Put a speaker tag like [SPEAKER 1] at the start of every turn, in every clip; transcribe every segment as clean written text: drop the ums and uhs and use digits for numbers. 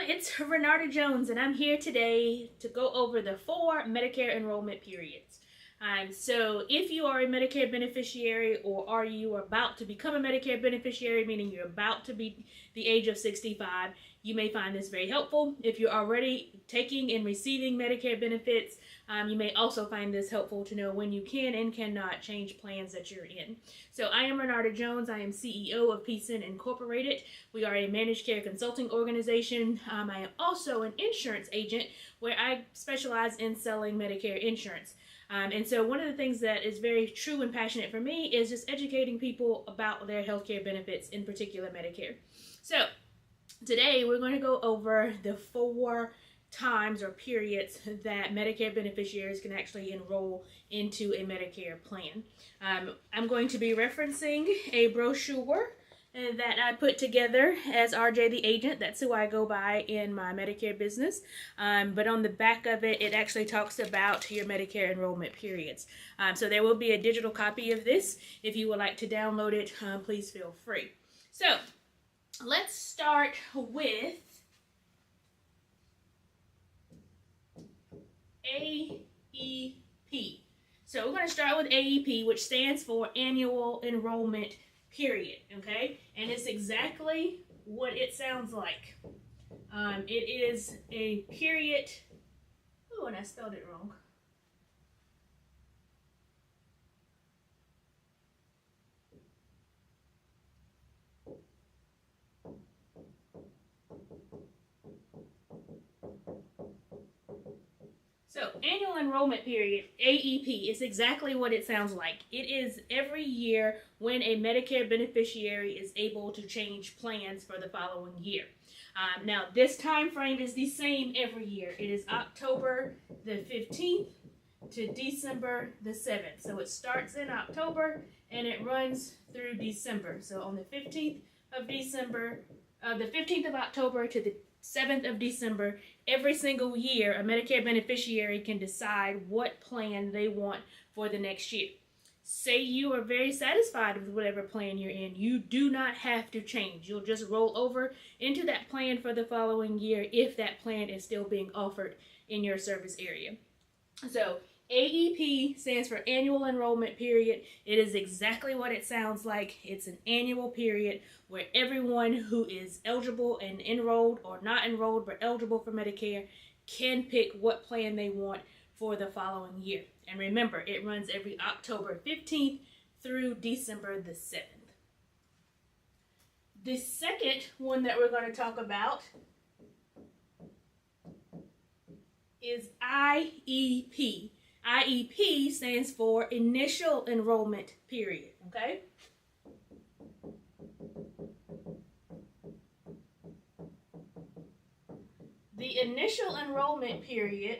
[SPEAKER 1] It's Renata Jones, and I'm here today to go over the 4 Medicare enrollment periods. So if you are a Medicare beneficiary, or are you about to become a Medicare beneficiary, meaning you're about to be the age of 65, you may find this very helpful. If you're already taking and receiving Medicare benefits, you may also find this helpful to know when you can and cannot change plans that you're in. So I am Renata Jones. I am CEO of PCIN Incorporated. We are a managed care consulting organization. I am also an insurance agent where I specialize in selling Medicare insurance. And so one of the things that is very true and passionate for me is just educating people about their healthcare benefits, in particular Medicare. So today we're going to go over the 4 times or periods that Medicare beneficiaries can actually enroll into a Medicare plan. I'm going to be referencing a brochure that I put together as RJ the agent. That's who I go by in my Medicare business. But on the back of it, it actually talks about your Medicare enrollment periods. So there will be a digital copy of this. If you would like to download it, please feel free. So let's start with AEP. So we're going to start with AEP, which stands for Annual Enrollment Period, okay? And it's exactly what it sounds like. It is a period. Oh, and I spelled it wrong. So, annual enrollment period, AEP, is exactly what it sounds like. It is every year when a Medicare beneficiary is able to change plans for the following year. Now, this time frame is the same every year. It is October the 15th to December the 7th. So, it starts in October and it runs through December. So, on the 15th of December, the 15th of October to the 7th of December, every single year, a Medicare beneficiary can decide what plan they want for the next year. Say you are very satisfied with whatever plan you're in, you do not have to change. You'll just roll over into that plan for the following year if that plan is still being offered in your service area. So AEP stands for Annual Enrollment Period. It is exactly what it sounds like. It's an annual period where everyone who is eligible and enrolled, or not enrolled but eligible for Medicare, can pick what plan they want for the following year. And remember, it runs every October 15th through December the 7th. The second one that we're going to talk about is IEP. IEP stands for Initial Enrollment Period, okay? The initial enrollment period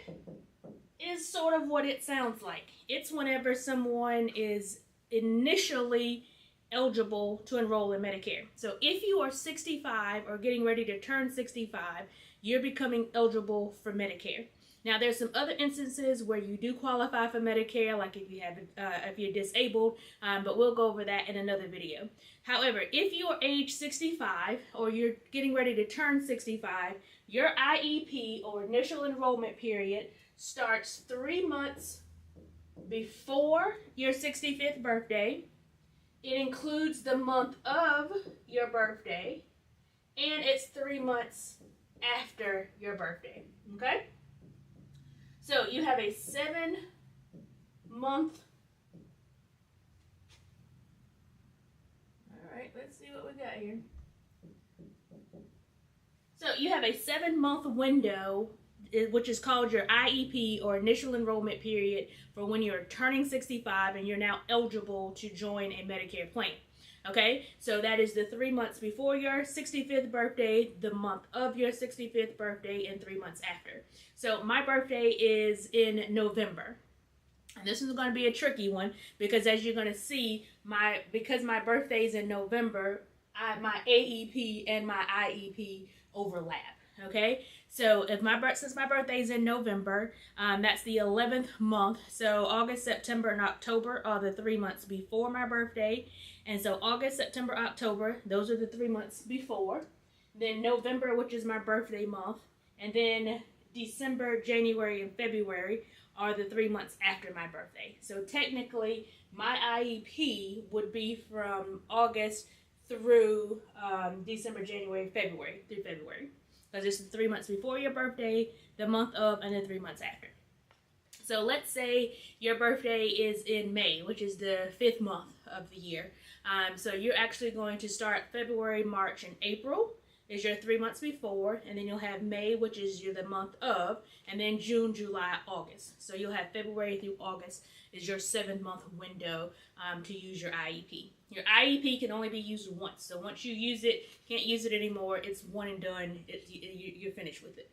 [SPEAKER 1] is sort of what it sounds like. It's whenever someone is initially eligible to enroll in Medicare. So if you are 65 or getting ready to turn 65, you're becoming eligible for Medicare. Now, there's some other instances where you do qualify for Medicare, like if you're disabled, but we'll go over that in another video. However, if you are age 65 or you're getting ready to turn 65, your IEP, or initial enrollment period, starts 3 months before your 65th birthday. It includes the month of your birthday, and it's 3 months after your birthday, okay? So you have a 7-month, all right, let's see what we got here. So you have a 7-month window, which is called your IEP, or Initial Enrollment Period, for when you're turning 65 and you're now eligible to join a Medicare plan. Okay, so that is the 3 months before your 65th birthday, the month of your 65th birthday, and 3 months after. So my birthday is in November. And this is going to be a tricky one because, as you're going to see, because my birthday is in November, my AEP and my IEP overlap. Okay, so since my birthday is in November, that's the 11th month. So August, September, and October are the 3 months before my birthday. And so August, September, October, those are the 3 months before. then November, which is my birthday month, and then December, January, and February are the 3 months after my birthday. So technically, my IEP would be from August through December, January, February, through February. Because it's the 3 months before your birthday, the month of, and then 3 months after. So let's say your birthday is in May, which is the 5th month of the year. So you're actually going to start February, March, and April is your 3 months before, and then you'll have May, which is the month of, and then June, July, August. So you'll have February through August is your 7-month window to use your IEP. Your IEP can only be used once. So once you use it, can't use it anymore. It's one and done. You're finished with it.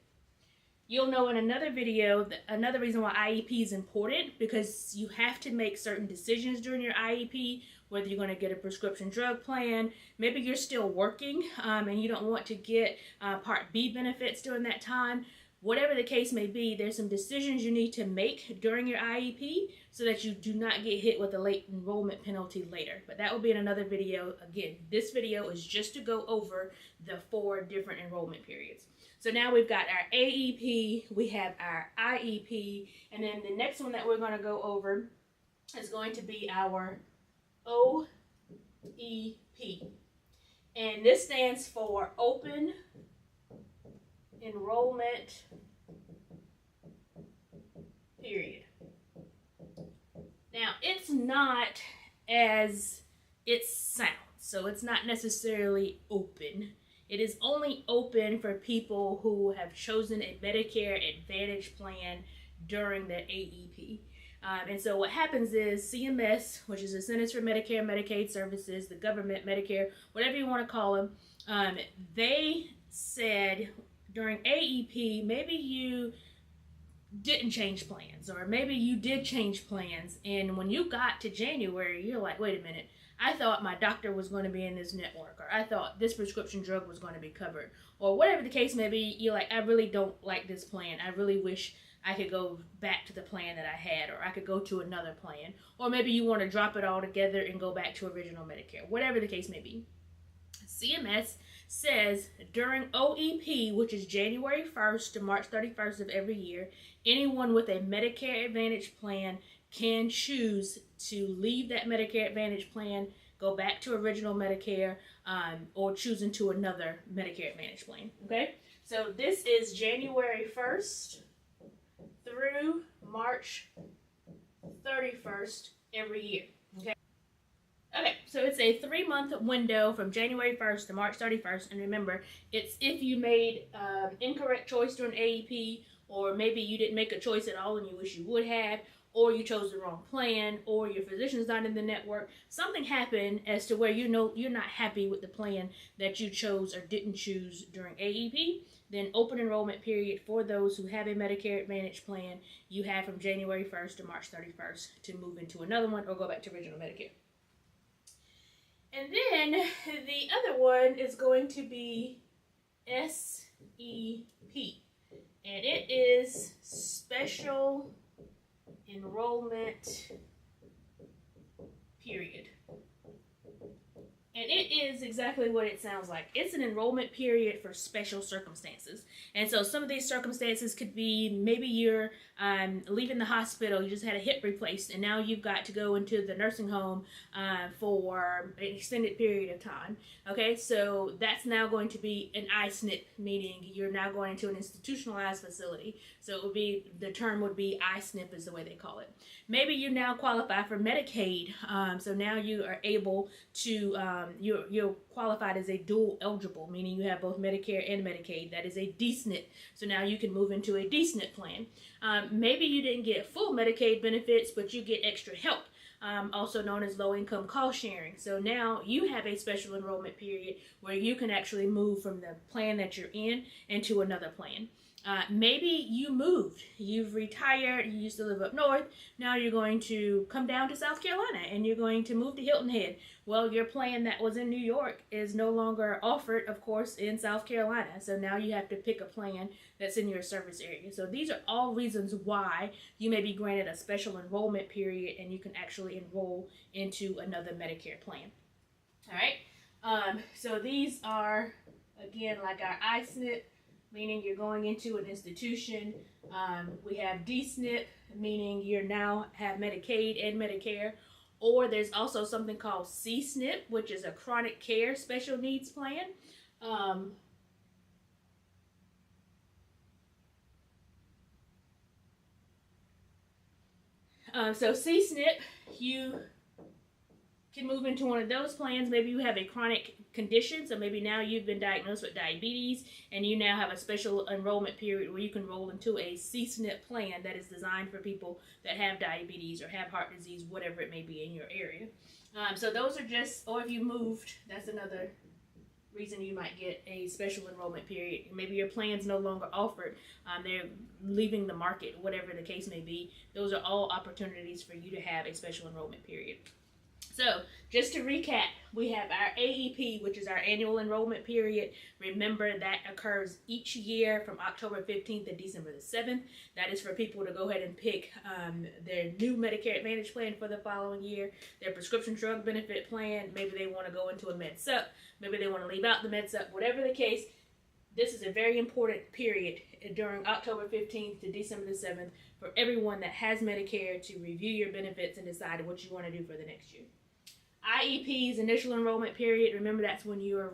[SPEAKER 1] You'll know in another video that another reason why IEP is important, because you have to make certain decisions during your IEP, whether you're going to get a prescription drug plan, maybe you're still working and you don't want to get Part B benefits during that time. Whatever the case may be, there's some decisions you need to make during your IEP so that you do not get hit with a late enrollment penalty later. But that will be in another video. Again, this video is just to go over the 4 different enrollment periods. So now we've got our AEP, we have our IEP, and then the next one that we're going to go over is going to be our OEP. And this stands for Open Enrollment Period. Now, it's not as it sounds, so it's not necessarily open. It is only open for people who have chosen a Medicare Advantage plan during the AEP. And so what happens is CMS, which is the Centers for Medicare and Medicaid Services, the government, Medicare, whatever you want to call them, they said during AEP, maybe you didn't change plans, or maybe you did change plans, and when you got to January, you're like, wait a minute, I thought my doctor was going to be in this network, or I thought this prescription drug was going to be covered, or whatever the case may be. You're like, I really don't like this plan. I really wish I could go back to the plan that I had, or I could go to another plan, or maybe you want to drop it all together and go back to original Medicare, whatever the case may be. CMS says during OEP, which is January 1st to March 31st of every year, anyone with a Medicare Advantage plan can choose to leave that Medicare Advantage plan, go back to original Medicare, or choose into another Medicare Advantage plan. Okay, so this is January 1st through March 31st every year. Okay, so it's a 3-month window from January 1st to March 31st, and remember, it's if you made incorrect choice during AEP, or maybe you didn't make a choice at all and you wish you would have, or you chose the wrong plan, or your physician's not in the network. Something happened as to where you know you're not happy with the plan that you chose or didn't choose during AEP. Then open enrollment period for those who have a Medicare Advantage plan, you have from January 1st to March 31st to move into another one or go back to original Medicare. And then the other one is going to be SEP, and it is Special Enrollment Period. And it is exactly what it sounds like. It's an enrollment period for special circumstances. And so some of these circumstances could be maybe you're leaving the hospital, you just had a hip replaced, and now you've got to go into the nursing home for an extended period of time. Okay, so that's now going to be an ISNP, meaning you're now going into an institutionalized facility. So it would be, the term would be ISNP is the way they call it. Maybe you now qualify for Medicaid, so now you are able to, you're qualified as a dual eligible, meaning you have both Medicare and Medicaid. That is a DSNP, so now you can move into a DSNP plan. Maybe you didn't get full Medicaid benefits, but you get extra help, also known as low-income cost sharing. So now you have a special enrollment period where you can actually move from the plan that you're in into another plan. Maybe you moved, you've retired, you used to live up north, now you're going to come down to South Carolina and you're going to move to Hilton Head. Well, your plan that was in New York is no longer offered, of course, in South Carolina. So now you have to pick a plan that's in your service area. So these are all reasons why you may be granted a special enrollment period and you can actually enroll into another Medicare plan. All right. So these are, Again, like our I-SNP, meaning you're going into an institution. We have D-SNP, meaning you now have Medicaid and Medicare. Or there's also something called C-SNP, which is a chronic care special needs plan. So C-SNP, you can move into one of those plans. Maybe you have a chronic condition, so maybe now you've been diagnosed with diabetes and you now have a special enrollment period where you can roll into a C-SNP plan that is designed for people that have diabetes or have heart disease, whatever it may be in your area. So those are just, or if you moved, that's another reason you might get a special enrollment period. Maybe your plan's no longer offered, they're leaving the market, whatever the case may be. Those are all opportunities for you to have a special enrollment period. So, just to recap, we have our AEP, which is our annual enrollment period. Remember, that occurs each year from October 15th to December the 7th. That is for people to go ahead and pick their new Medicare Advantage plan for the following year, their prescription drug benefit plan. Maybe they want to go into a Med Sup. Maybe they want to leave out the Med Sup. Whatever the case, this is a very important period during October 15th to December the 7th for everyone that has Medicare to review your benefits and decide what you want to do for the next year. IEP's initial enrollment period. Remember, that's when you're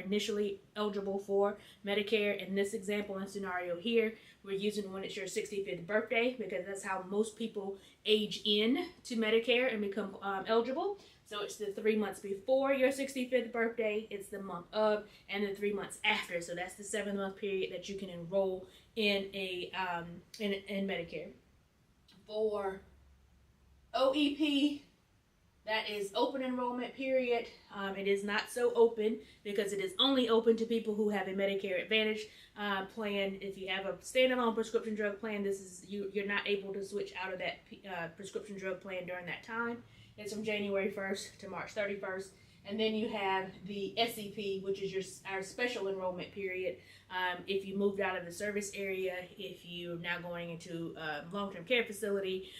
[SPEAKER 1] initially eligible for Medicare. In this example and scenario here, we're using when it's your 65th birthday because that's how most people age in to Medicare and become eligible. So it's the 3 months before your 65th birthday, it's the month of, and the 3 months after. So that's the 7-month period that you can enroll in in Medicare. For OEP, that is open enrollment period. It is not so open because it is only open to people who have a Medicare Advantage plan. If you have a standalone prescription drug plan, you're not able to switch out of that prescription drug plan during that time. It's from January 1st to March 31st. And then you have the SEP, which is our special enrollment period. If you moved out of the service area, if you're now going into a long-term care facility,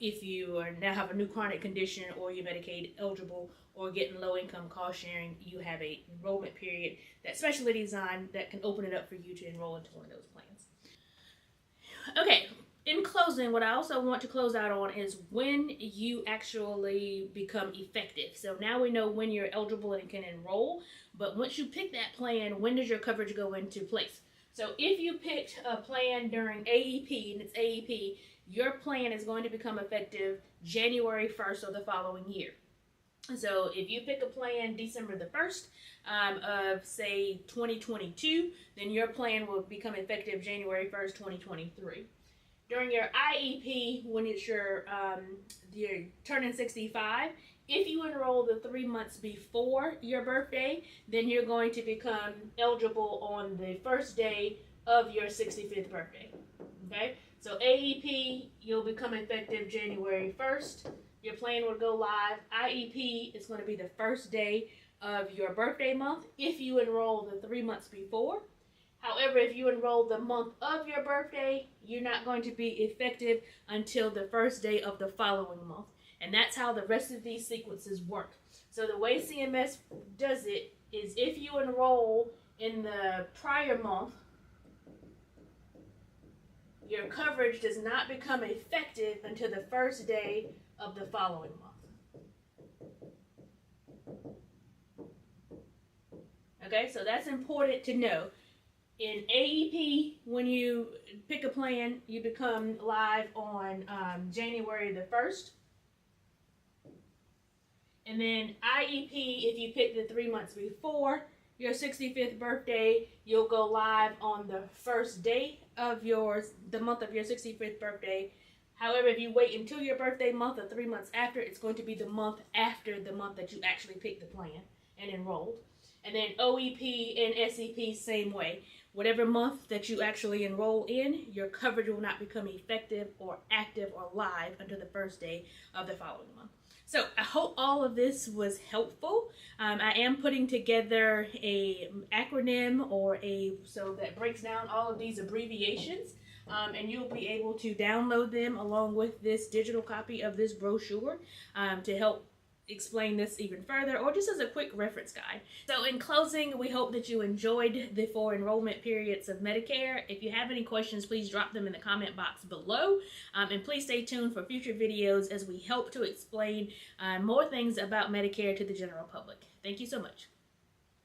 [SPEAKER 1] if you now have a new chronic condition or you're Medicaid eligible or getting low-income cost sharing, you have a enrollment period that's specially designed that can open it up for you to enroll into one of those plans. Okay. In closing, what I also want to close out on is when you actually become effective. So now we know when you're eligible and can enroll, but once you pick that plan, when does your coverage go into place? So if you picked a plan during AEP, and it's AEP, your plan is going to become effective January 1st of the following year. So if you pick a plan December the 1st of, say, 2022, then your plan will become effective January 1st, 2023. During your IEP, when it's you're turning 65, if you enroll the 3 months before your birthday, then you're going to become eligible on the first day of your 65th birthday. Okay? So AEP, you'll become effective January 1st. Your plan will go live. IEP is going to be the first day of your birthday month if you enroll the 3 months before. However, if you enroll the month of your birthday, you're not going to be effective until the first day of the following month. And that's how the rest of these sequences work. So the way CMS does it is if you enroll in the prior month, your coverage does not become effective until the first day of the following month. Okay, so that's important to know. In AEP, when you pick a plan, you become live on January the 1st. And then IEP, if you pick the 3 months before your 65th birthday, you'll go live on the first day of the month of your 65th birthday. However, if you wait until your birthday month or 3 months after, it's going to be the month after the month that you actually picked the plan and enrolled. And then OEP and SEP, same way. Whatever month that you actually enroll in, your coverage will not become effective or active or live until the first day of the following month. So I hope all of this was helpful. I am putting together a acronym so that breaks down all of these abbreviations, and you'll be able to download them along with this digital copy of this brochure to help explain this even further, or just as a quick reference guide. So in closing, we hope that you enjoyed the 4 enrollment periods of Medicare. If you have any questions, please drop them in the comment box below, and please stay tuned for future videos as we help to explain more things about Medicare to the general public. Thank you so much.